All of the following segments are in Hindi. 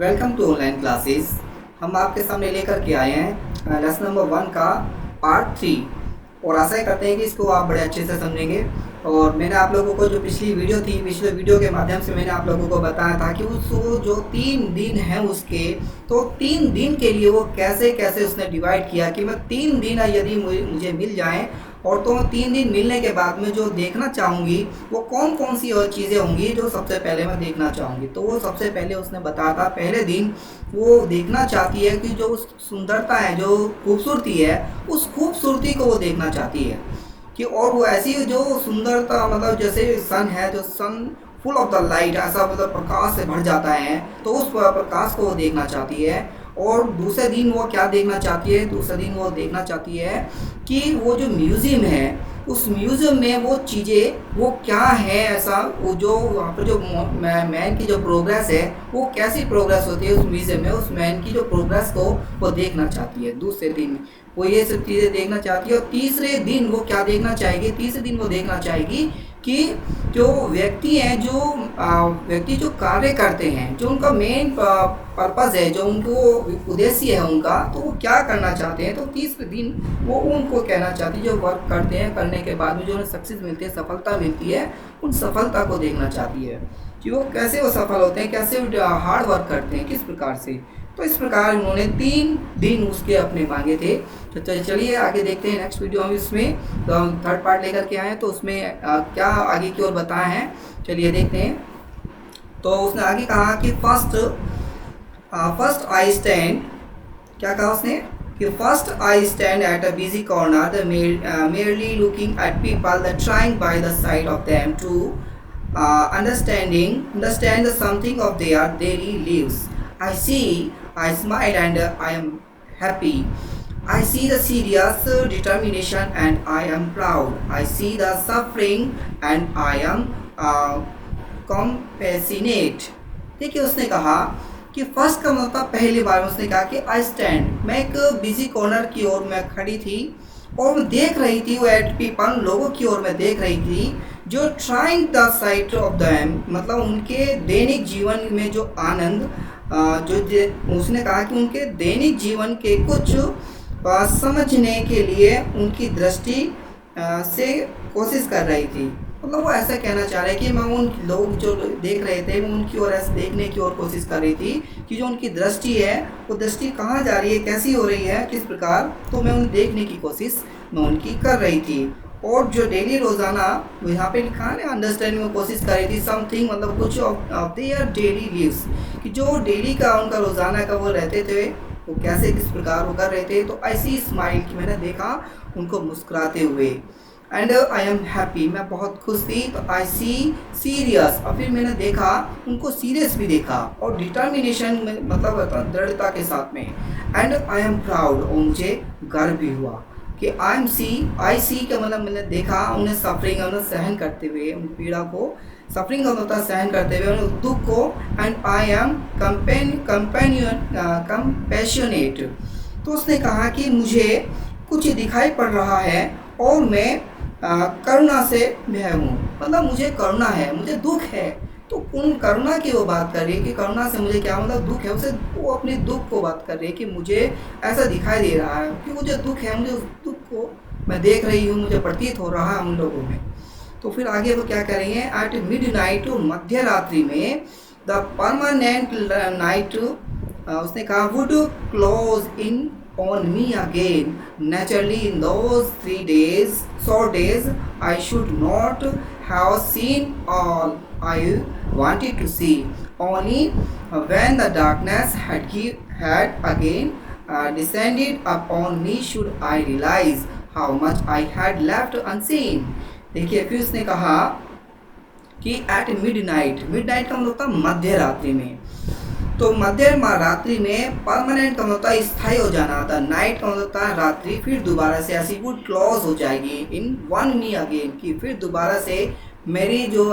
Welcome to online classes. हम आपके सामने लेकर के आए हैं लेसन नंबर 1 का पार्ट 3 और आशा करते हैं कि इसको आप बड़े अच्छे से समझेंगे। और मैंने आप लोगों को जो पिछली वीडियो के माध्यम से मैंने आप लोगों को बताया था कि उस जो 3 दिन हैं उसके, तो 3 दिन के लिए वो कैसे कैसे उसने डिवाइड किया कि मैं 3 दिन यदि मुझे मिल जाएं और तो 3 दिन मिलने के बाद में जो देखना चाहूँगी वो कौन कौन सी और चीज़ें होंगी जो सबसे पहले मैं देखना चाहूँगी। तो वो सबसे पहले उसने बताया था पहले दिन वो देखना चाहती है कि जो सुंदरता है, जो खूबसूरती है, उस खूबसूरती को वो देखना चाहती है कि और वो ऐसी जो सुंदरता, मतलब जैसे सन है, जो सन फुल ऑफ द लाइट, ऐसा मतलब प्रकाश से भर जाता है, तो उस प्रकाश को वो देखना चाहती है। और दूसरे दिन वो क्या देखना चाहती है, दूसरे दिन वो देखना चाहती है कि वो जो म्यूज़ियम है उस म्यूज़ियम में वो चीज़ें वो क्या है, ऐसा वो जो वहाँ पर जो मैन की जो प्रोग्रेस है वो कैसी प्रोग्रेस होती है उस म्यूज़ियम में, उस मैन की जो प्रोग्रेस को वो देखना चाहती है। दूसरे दिन वो ये सब चीज़ें देखना चाहती है। और तीसरे दिन वो क्या देखना चाहेगी, तीसरे दिन वो देखना चाहेगी कि जो व्यक्ति हैं, जो व्यक्ति जो कार्य करते हैं, जो उनका मेन पर्पज़ है, जो उनको उद्देश्य है उनका, तो वो क्या करना चाहते हैं। तो तीसरे दिन वो उनको कहना चाहती है, जो वर्क करते हैं, करने के बाद में जो उन्हें सक्सेस मिलती है, सफलता मिलती है, उन सफलता को देखना चाहती है कि वो कैसे वो सफल होते हैं, कैसे हार्ड वर्क करते हैं, किस प्रकार से। तो इस प्रकार उन्होंने 3 दिन उसके अपने मांगे थे। तो चलिए आगे देखते हैं नेक्स्ट वीडियो में। इसमें तो हम थर्ड पार्ट लेकर के आए हैं, तो उसमें क्या आगे की ओर बताए हैं, चलिए देखते हैं। तो उसने आगे कहा कि फर्स्ट आई स्टैंड, क्या कहा उसने कि first I stand at a busy corner the merely looking at people that trying by the side of them to understand the something of their daily lives. I smile and I am happy. I see the serious determination and I am proud. I see the suffering and I am compassionate. देखिए उसने कहा कि फर्स्ट का मतलब पहली बार उसने कहा कि आई स्टैंड, मैं एक बिजी कॉर्नर की ओर मैं खड़ी थी और मैं देख रही थी वो एट पीपल, लोगों की ओर मैं देख रही थी जो trying the site of them, मतलब उनके दैनिक जीवन में जो आनंद, जो उसने कहा कि उनके दैनिक जीवन के कुछ समझने के लिए उनकी दृष्टि से कोशिश कर रही थी। मतलब वो ऐसा कहना चाह रहे हैं कि मैं उन लोग जो देख रहे थे, मैं उनकी ओर ऐसे देखने की ओर कोशिश कर रही थी कि जो उनकी दृष्टि है वो दृष्टि कहाँ जा रही है, कैसी हो रही है, किस प्रकार, तो मैं उन्हें देखने की कोशिश मैं उनकी कर रही थी। और जो डेली रोज़ाना यहाँ पे लिखा है अंडरस्टैंडिंग में कोशिश कर रही थी समथिंग, मतलब कुछ ऑफ देयर डेली लिव्स, कि जो डेली का उनका रोज़ाना का वो रहते थे वो कैसे किस प्रकार वो कर रहे थे। तो ऐसी स्माइल की मैंने देखा उनको मुस्कुराते हुए। एंड आई एम हैप्पी, मैं बहुत खुश थी। तो आई सी सीरियस, और फिर मैंने देखा उनको सीरियस भी देखा और डिटर्मिनेशन में, मतलब दृढ़ता के साथ में। एंड आई एम प्राउड, और मुझे गर्व भी हुआ कि आई सी का मतलब मैंने देखा उन्हें सफरिंग, उन्हें सहन करते हुए, उन पीड़ा को, सफरिंग का मतलब सहन करते हुए, उन दुख को। एंड आई एम कंपैशनेट, तो उसने कहा कि मुझे कुछ दिखाई पड़ रहा है और मैं करुणा से भय हूँ, मतलब मुझे करुणा है, मुझे दुख है। तो उन करुणा की वो बात कर रही है कि करुणा से मुझे क्या मतलब दुख है, उसे वो अपने दुख को बात कर रही है कि मुझे ऐसा दिखाई दे रहा है कि मुझे दुख है, मुझे उस दुख को मैं देख रही हूँ, मुझे प्रतीत हो रहा है उन लोगों में। तो फिर आगे वो क्या कर रही हैं, एट मिडनाइट, मध्य रात्रि में, द परमानेंट नाइट, उसने कहा would close in on me again. Naturally, in those 3 days, short days, I should not have seen all I wanted to see. Only when the darkness had again descended upon me should I realize how much I had left unseen. देखिए फिर उसने कहा कि एट मिडनाइट, मिडनाइट का मतलब था मध्य रात्रि में। तो मध्य रात्रि में परमानेंट का मतलब स्थायी हो जाना था, नाइट का मतलब था रात्रि, फिर दोबारा से ऐसी वुड क्लोज हो जाएगी इन वन मी अगेन, कि फिर दोबारा से मेरी जो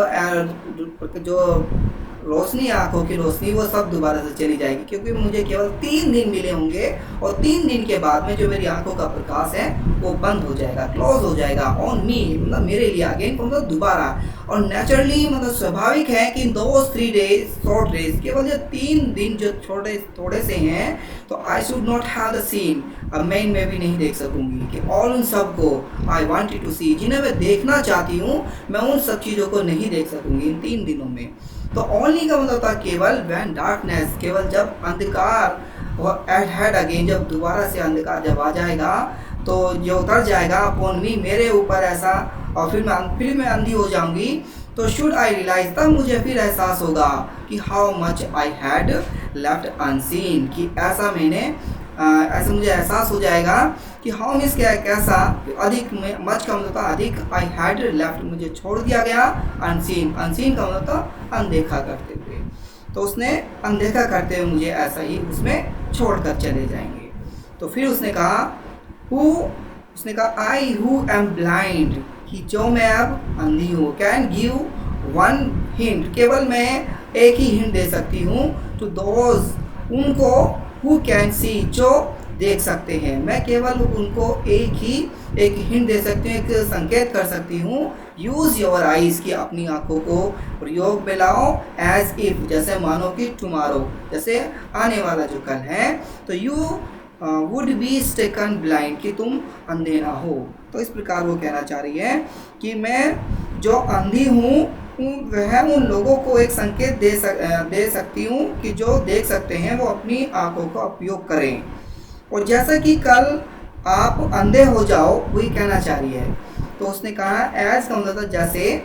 रोशनी, आंखों की रोशनी वो सब दोबारा से चली जाएगी, क्योंकि मुझे केवल 3 दिन मिले होंगे और 3 दिन के बाद में जो मेरी आंखों का प्रकाश है वो बंद हो जाएगा, क्लोज हो जाएगा ऑन मी, मतलब मेरे लिए अगेन, मतलब दोबारा। और नेचुरली मतलब स्वाभाविक है कि दो 3 डेज शॉर्ट डेज, केवल जो 3 दिन जो थोड़े से हैं, तो I should not have the seen, अब मैं इनमें भी नहीं देख सकूंगी कि ऑल उन सब को आई वांटेड टू सी, जिन्हें मैं देखना चाहती हूँ, मैं उन सब चीज़ों को नहीं देख सकूंगी इन 3 दिनों में। तो ओनली का मतलब था केवल, व्हेन डार्कनेस, केवल जब अंधकार, और एड अगेन, जब दोबारा से अंधकार जब आ जाएगा तो जो उतर जाएगा अपॉन मी, मेरे ऊपर ऐसा, और फिर मैं अंधी हो जाऊंगी, तो शुड आई रियलाइज, तब मुझे फिर एहसास होगा कि how much I had left unseen, कि ऐसा मैंने ऐसा मुझे एहसास हो जाएगा कि हाउ मीन्स क्या है, कैसा, अधिक में, मच का मतलब था अधिक, आई हैड लेफ्ट मुझे छोड़ दिया गया, अनसीन, अनसीन का मतलब था अनदेखा करते हुए, तो उसने अनदेखा करते हुए मुझे ऐसा ही उसमें छोड़कर चले जाएंगे। तो फिर उसने कहा उसने कहा आई हु एम ब्लाइंड, कि जो मैं अब अंधी हूँ, कैन गिव वन हिंट, केवल मैं एक ही हिंट दे सकती हूँ, टू दोज, उनको, हु कैन सी, जो देख सकते हैं, मैं केवल उनको एक हिंट दे सकती हूँ, एक संकेत कर सकती हूँ, यूज़ योर आइज़, की अपनी आंखों को प्रयोग में लाओ, एज इफ, जैसे मानो कि टुमारो, जैसे आने वाला जो कल है, तो यू वुड बी स्टेकन ब्लाइंड, कि तुम अंधे ना हो। तो इस प्रकार वो कहना चाह रही है कि मैं जो अंधी हूँ वह उन लोगों को एक संकेत दे सकती हूँ कि जो देख सकते हैं वो अपनी आंखों का उपयोग करें। और जैसा कि कल आप अंधे हो जाओ, वही कहना चाह रही है। तो उसने कहा एज का मतलब था जैसे,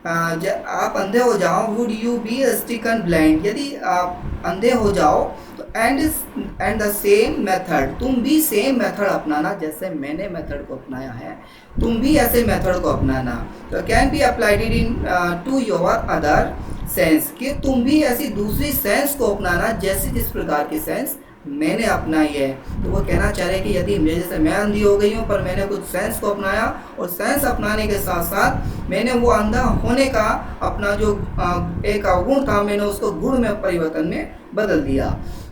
आप अंधे हो जाओ, would you be stricken blind, यदि आप अंधे हो जाओ, तो एंड द सेम मेथड, तुम भी सेम मेथड अपनाना, जैसे मैंने मेथड को अपनाया है, तुम भी ऐसे मेथड को अपनाना। तो can be applied into your other sense, कि तुम भी ऐसी दूसरी सेंस को अपनाना, जैसे जिस प्रकार की सेंस मैंने अपनाई है। तो वो कहना चाह रहे हैं कि यदि मेरे जैसे मैं अंधी हो गई हूँ, पर मैंने कुछ सेंस को अपनाया, और सेंस अपनाने के साथ साथ मैंने वो अंधा होने का अपना जो एक अवगुण था, मैंने उसको गुण में परिवर्तन में बदल दिया।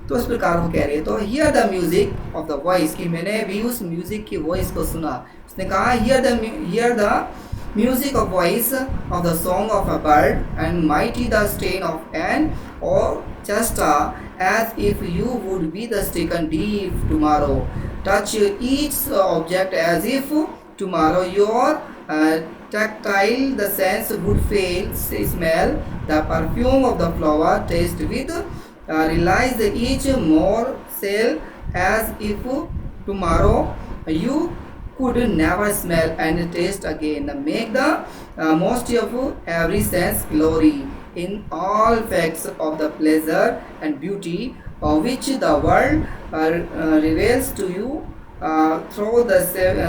तो इस प्रकार वो कह रही है। तो here the music of the voice, की मैंने भी उस म्यूजिक की वॉइस को सुना। उसने कहा here the music of voice of the song of a bird, and mighty the strain of an orchestra, as if you would be the stricken deep tomorrow. Touch each object as if tomorrow your tactile the sense would fail. Smell the perfume of the flower, taste with realize each morsel as if tomorrow you could never smell and taste again. Make the most of every sense glory in all facts of the pleasure and beauty which the world reveals to you through the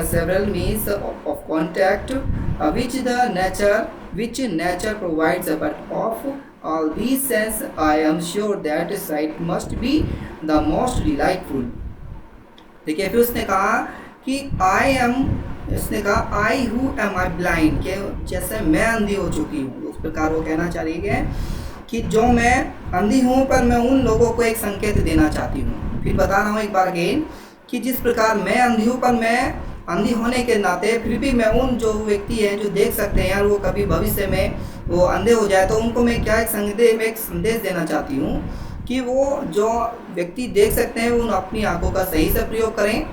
several means of contact which nature provides. But of all these sense, I am sure that sight must be the most delightful. देखिए फिर उसने कहा कि उसने कहा I who am I blind, के जैसे मैं अंधी हो चुकी हूँ। उस प्रकार वो कहना चाह रही है कि जो मैं अंधी हूँ, पर मैं उन लोगों को एक संकेत देना चाहती हूँ। फिर बता रहा हूँ एक बार अगेन, कि जिस प्रकार मैं अंधी हूँ, पर मैं अंधी होने के नाते फिर भी मैं उन जो व्यक्ति हैं जो देख सकते हैं, यार वो कभी भविष्य में वो अंधे हो जाए, तो उनको मैं क्या एक संदेश देना चाहती हूँ कि वो जो व्यक्ति देख सकते हैं वो अपनी आंखों का सही से प्रयोग करें,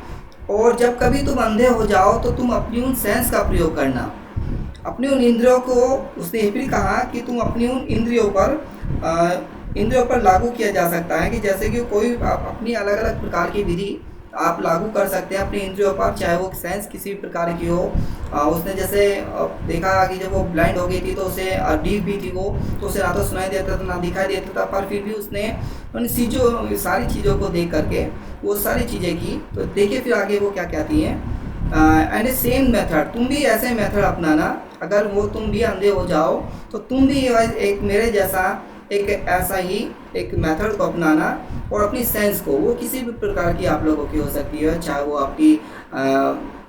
और जब कभी तुम अंधे हो जाओ तो तुम अपनी उन सेंस का प्रयोग करना, अपनी उन इंद्रियों को। उसने ये भी कहा कि तुम अपनी उन इंद्रियों पर लागू किया जा सकता है, कि जैसे कि कोई अपनी अलग अलग प्रकार की विधि आप लागू कर सकते हैं अपनी इंद्रियों पर, चाहे वो सेंस किसी भी प्रकार की हो। उसने जैसे देखा कि जब वो ब्लाइंड हो गई थी तो उसे डीफ भी थी वो, तो उसे ना तो सुनाई देता था ना दिखाई देता था, पर फिर भी उसने उन सारी चीज़ों को देख करके वो सारी चीज़ें की। तो देखिए फिर आगे वो क्या कहती हैं, एंड सेम मेथड, तुम भी ऐसे मेथड अपनाना, अगर वो तुम भी अंधे हो जाओ तो तुम भी एक मेरे जैसा एक ऐसा ही एक मेथड को अपनाना, और अपनी सेंस को, वो किसी भी प्रकार की आप लोगों की हो सकती है, चाहे वो आपकी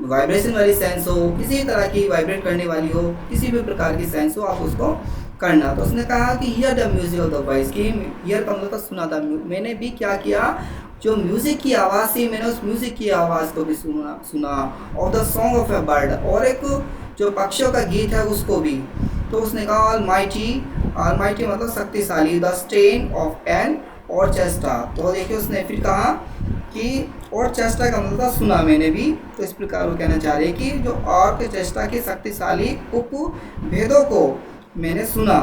वाइब्रेशन वाली सेंस हो, किसी तरह की वाइब्रेट करने वाली हो, किसी भी प्रकार की सेंस हो, आप उसको करना। तो उसने कहा कि here the music of the voice, कि हियर का मतलब सुना था। मैंने भी क्या किया, जो म्यूजिक की आवाज़ थी मैंने उस म्यूजिक की आवाज़ को भी सुना और the song of A bird, और एक जो पक्षियों का गीत है उसको भी। तो उसने कहा ऑल माइटी मतलब शक्तिशाली, the strain of an orchestra. तो देखिए उसने फिर कहा कि ऑर्केस्ट्रा का मतलब सुना मैंने भी। तो इस प्रकार वो कहना चाह रहे हैं कि जो ऑर्केस्ट्रा के शक्तिशाली उपभेदों को मैंने सुना,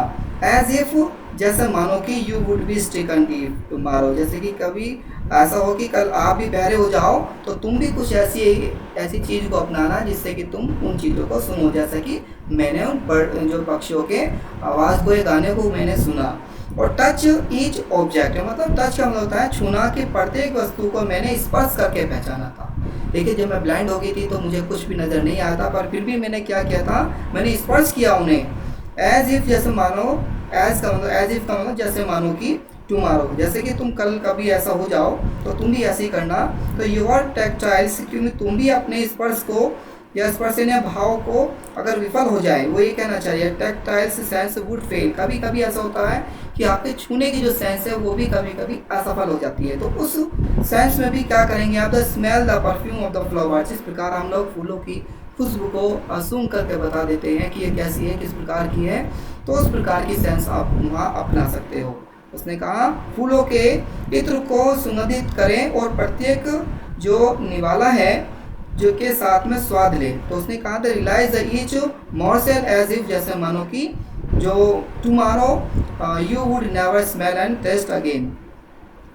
एज इफ जैसे मानो कि यू वुड बी स्टेकन की टुमारो, जैसे कि कभी ऐसा हो कि कल आप भी बहरे हो जाओ तो तुम भी कुछ ऐसी चीज़ को अपनाना जिससे कि तुम उन चीज़ों को सुनो, जैसा कि मैंने उन जो पक्षियों के आवाज़ को, गाने को मैंने सुना। और टच ईच ऑब्जेक्ट, मतलब टच का मतलब होता है छूना, कि प्रत्येक वस्तु को मैंने स्पर्श करके पहचाना था। देखिए जब मैं ब्लाइंड हो गई थी तो मुझे कुछ भी नज़र नहीं आया था, पर फिर भी मैंने क्या किया था, मैंने स्पर्श किया उन्हें। एज इफ जैसे मानो, एज का मतलब, एज इफ का मतलब जैसे मानो कि टुमारो, जैसे कि तुम कल कभी ऐसा हो जाओ तो तुम भी ऐसे ही करना। तो यूर टेक्टाइल्स, क्योंकि तुम भी अपने स्पर्श को या स्पर्शनीय भाव को अगर विफल हो जाए, वो ये कहना चाहिए टेक्टाइल्स सेंस वुड फेल। कभी कभी ऐसा होता है कि आपके छूने की जो सेंस है वो भी कभी कभी असफल हो जाती है। तो उस सेंस में भी क्या करेंगे आप, the smell the perfume of the flowers, इस प्रकार हम लोग फूलों की खुशबू को सूंघ करके बता देते हैं कि ये कैसी है, किस प्रकार की है। तो उस प्रकार की सेंस आप वहाँ अपना सकते हो। उसने कहा फूलों के इत्र को सुगंधित करें और प्रत्येक जो निवाला है जो के साथ में स्वाद ले। तो उसने कहा the realise the each morsel as if, जैसे मानो कि जो tomorrow you would never smell and taste again,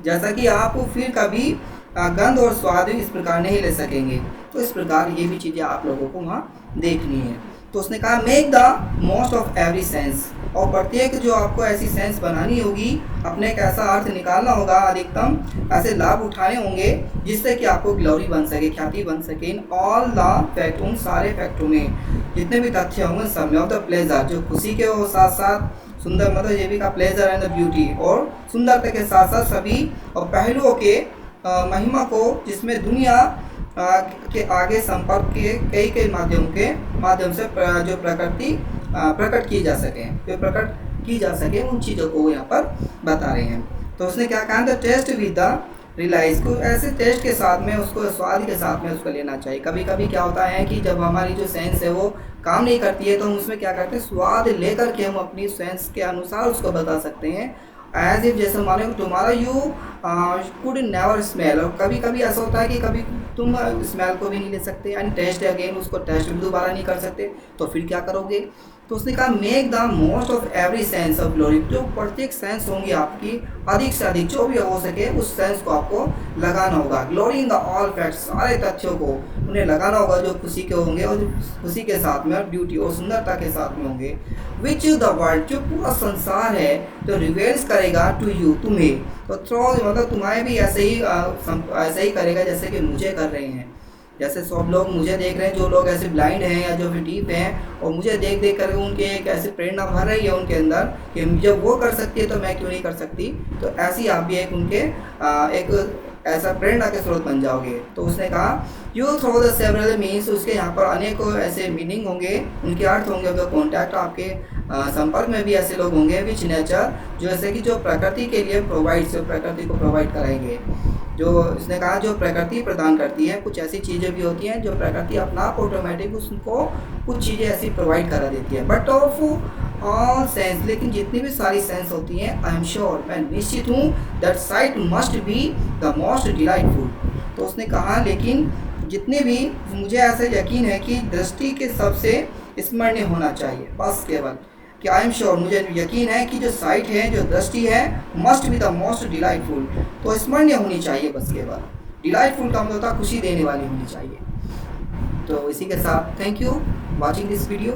जैसा कि आप फिर कभी गंध और स्वाद इस प्रकार नहीं ले सकेंगे। तो इस प्रकार ये भी चीज़ें आप लोगों को वहाँ देखनी है। तो उसने कहा make the most of every sense, और प्रत्येक जो आपको ऐसी सेंस बनानी होगी, अपने एक ऐसा अर्थ निकालना होगा, अधिकतम ऐसे लाभ उठाने होंगे जिससे कि आपको ग्लोरी बन सके, ख्याति बन सके। इन ऑल द फैक्ट, उन सारे फैक्टों में जितने भी तथ्य होंगे, सब ऑफ द प्लेजर, जो खुशी के हो साथ साथ सुंदर, मतलब ये भी का प्लेजर एंड द ब्यूटी, और सुंदरता के साथ साथ सभी और पहलुओं के महिमा को, जिसमें दुनिया के आगे संपर्क के कई माध्यम से जो प्रकृति प्रकट की जा सके, जो प्रकट की जा सके, उन चीज़ों को यहाँ पर बता रहे हैं। तो उसने क्या कहा, the test with the realise को, ऐसे टेस्ट के साथ में उसको, स्वाद के साथ में उसको लेना चाहिए। कभी कभी क्या होता है कि जब हमारी जो सेंस है वो काम नहीं करती है तो हम उसमें क्या करते हैं, स्वाद लेकर के हम अपनी सेंस के अनुसार उसको बता सकते हैं। एज इफ जैसे मानो तुम्हारा यू कुड नेवर स्मेल, और कभी कभी ऐसा होता है कि कभी तुम स्मेल को भी नहीं ले सकते, यानी टेस्ट अगेन, उसको टेस्ट भी दोबारा नहीं कर सकते, तो फिर क्या करोगे। तो उसने कहा make the most of every sense of glory, जो प्रत्येक सेंस होंगी आपकी, अधिक से अधिक जो भी हो सके उस सेंस को आपको लगाना होगा। Glory in the all facts, सारे तथ्यों को उन्हें लगाना होगा जो खुशी के होंगे, और खुशी के साथ में, और ब्यूटी और सुंदरता के साथ में होंगे। विच द वर्ल्ड, जो पूरा संसार है जो रिवेल्स करेगा टू यू, तुम्हें, तो थ्रो मतलब तुम्हारे भी ऐसे ही करेगा जैसे कि मुझे कर रहे हैं। जैसे सब लोग मुझे देख रहे हैं, जो लोग ऐसे ब्लाइंड हैं या जो भी डीप हैं, और मुझे देख देख कर उनके एक ऐसी प्रेरणा भर रही है उनके अंदर कि जब वो कर सकती है तो मैं क्यों नहीं कर सकती। तो ऐसी आप भी एक उनके एक ऐसा प्रेरणा के स्रोत बन जाओगे। तो उसने कहा you through the several means, उसके यहाँ पर अनेकों ऐसे मीनिंग होंगे, उनके अर्थ होंगे, उनका कॉन्टैक्ट, आपके संपर्क में भी ऐसे लोग होंगे विच नेचर, जो जैसे कि जो प्रकृति के लिए प्रोवाइड, प्रकृति को प्रोवाइड कराएंगे। जो इसने कहा जो प्रकृति प्रदान करती है, कुछ ऐसी चीज़ें भी होती हैं जो प्रकृति अपना आप ऑटोमेटिक उसको कुछ चीज़ें ऐसी प्रोवाइड करा देती है। बट ऑफ ऑल सेंस, लेकिन जितनी भी सारी सेंस होती हैं, आई एम श्योर, मैं निश्चित हूँ, that site must be the most delightful. तो उसने कहा लेकिन जितने भी, मुझे ऐसा यकीन है कि दृष्टि के सबसे स्मरणीय होना चाहिए, बस केवल कि आई एम श्योर, मुझे यकीन है कि जो साइट है, जो दृष्टि है, must be the most delightful, तो स्मरणीय होनी चाहिए, बस केवल। डिलाइटफुल का मतलब होता है खुशी देने वाली होनी चाहिए। तो इसी के साथ thank you watching this video.